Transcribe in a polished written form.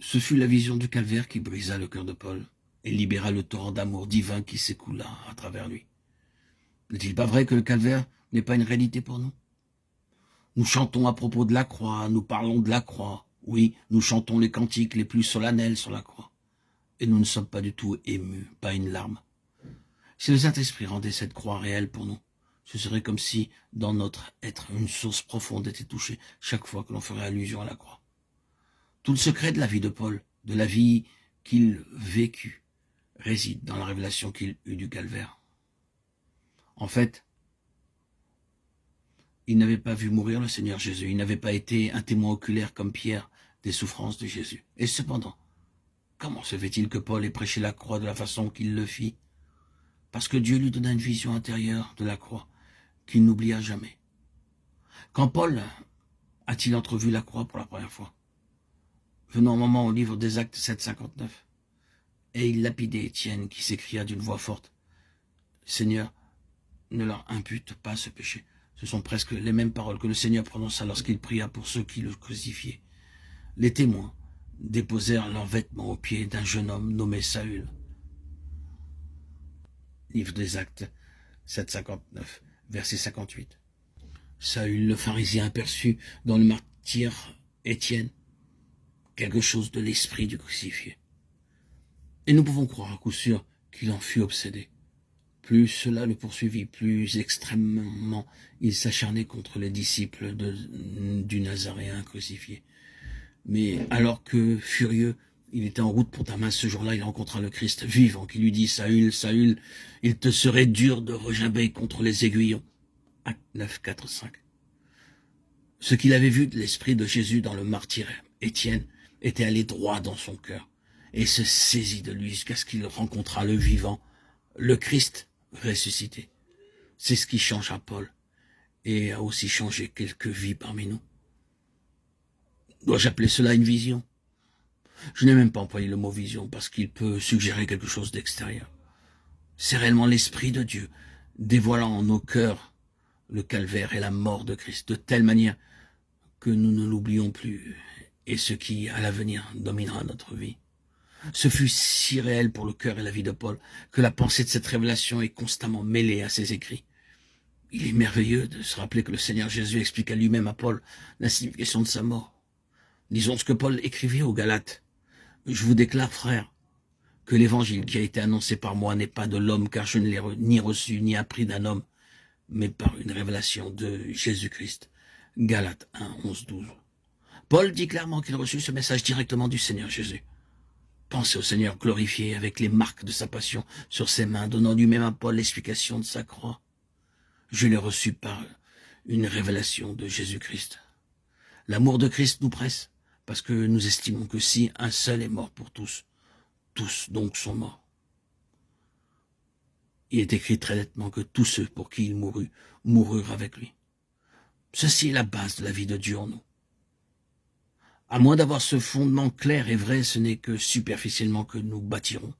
Ce fut la vision du calvaire qui brisa le cœur de Paul et libéra le torrent d'amour divin qui s'écoula à travers lui. N'est-il pas vrai que le calvaire n'est pas une réalité pour nous? Nous chantons à propos de la croix, nous parlons de la croix. Oui, nous chantons les cantiques les plus solennels sur la croix. Et nous ne sommes pas du tout émus, pas une larme. Si le Saint-Esprit rendait cette croix réelle pour nous, ce serait comme si, dans notre être, une source profonde était touchée chaque fois que l'on ferait allusion à la croix. Tout le secret de la vie de Paul, de la vie qu'il vécut, réside dans la révélation qu'il eut du calvaire. En fait, il n'avait pas vu mourir le Seigneur Jésus, il n'avait pas été un témoin oculaire comme Pierre des souffrances de Jésus. Et cependant, comment se fait-il que Paul ait prêché la croix de la façon qu'il le fit? Parce que Dieu lui donna une vision intérieure de la croix qu'il n'oublia jamais. Quand Paul a-t-il entrevu la croix pour la première fois? Venons un moment au livre des Actes 7,59. Et il lapidait Étienne qui s'écria d'une voix forte, « Seigneur, ne leur impute pas ce péché. » Ce sont presque les mêmes paroles que le Seigneur prononça lorsqu'il pria pour ceux qui le crucifiaient. Les témoins déposèrent leurs vêtements aux pieds d'un jeune homme nommé Saül. Livre des Actes 7,59, verset 58. Saül, le pharisien, aperçut dans le martyr Étienne quelque chose de l'esprit du crucifié. Et nous pouvons croire à coup sûr qu'il en fut obsédé. Plus cela le poursuivit, plus extrêmement il s'acharnait contre les disciples du Nazaréen crucifié. Mais alors que, furieux, il était en route pour Damas, ce jour-là, il rencontra le Christ vivant qui lui dit « Saül, Saül, il te serait dur de regimber contre les aiguillons. » Acte 9, 4, 5. Ce qu'il avait vu de l'esprit de Jésus dans le martyr Étienne était allé droit dans son cœur et se saisit de lui jusqu'à ce qu'il rencontrât le vivant, le Christ ressuscité. C'est ce qui changea Paul et a aussi changé quelques vies parmi nous. Dois-je appeler cela une vision? Je n'ai même pas employé le mot vision parce qu'il peut suggérer quelque chose d'extérieur. C'est réellement l'Esprit de Dieu dévoilant en nos cœurs le calvaire et la mort de Christ de telle manière que nous ne l'oublions plus et ce qui, à l'avenir, dominera notre vie. Ce fut si réel pour le cœur et la vie de Paul que la pensée de cette révélation est constamment mêlée à ses écrits. Il est merveilleux de se rappeler que le Seigneur Jésus expliqua lui-même à Paul la signification de sa mort. Disons ce que Paul écrivit aux Galates. « Je vous déclare, frères, que l'évangile qui a été annoncé par moi n'est pas de l'homme, car je ne l'ai ni reçu ni appris d'un homme, mais par une révélation de Jésus-Christ. » Galates 1, 11, 12. Paul dit clairement qu'il reçut ce message directement du Seigneur Jésus. Pensez au Seigneur glorifié avec les marques de sa passion sur ses mains, donnant lui-même à Paul l'explication de sa croix. Je l'ai reçu par une révélation de Jésus-Christ. L'amour de Christ nous presse, parce que nous estimons que si un seul est mort pour tous, tous donc sont morts. Il est écrit très nettement que tous ceux pour qui il mourut, moururent avec lui. Ceci est la base de la vie de Dieu en nous. À moins d'avoir ce fondement clair et vrai, ce n'est que superficiellement que nous bâtirons.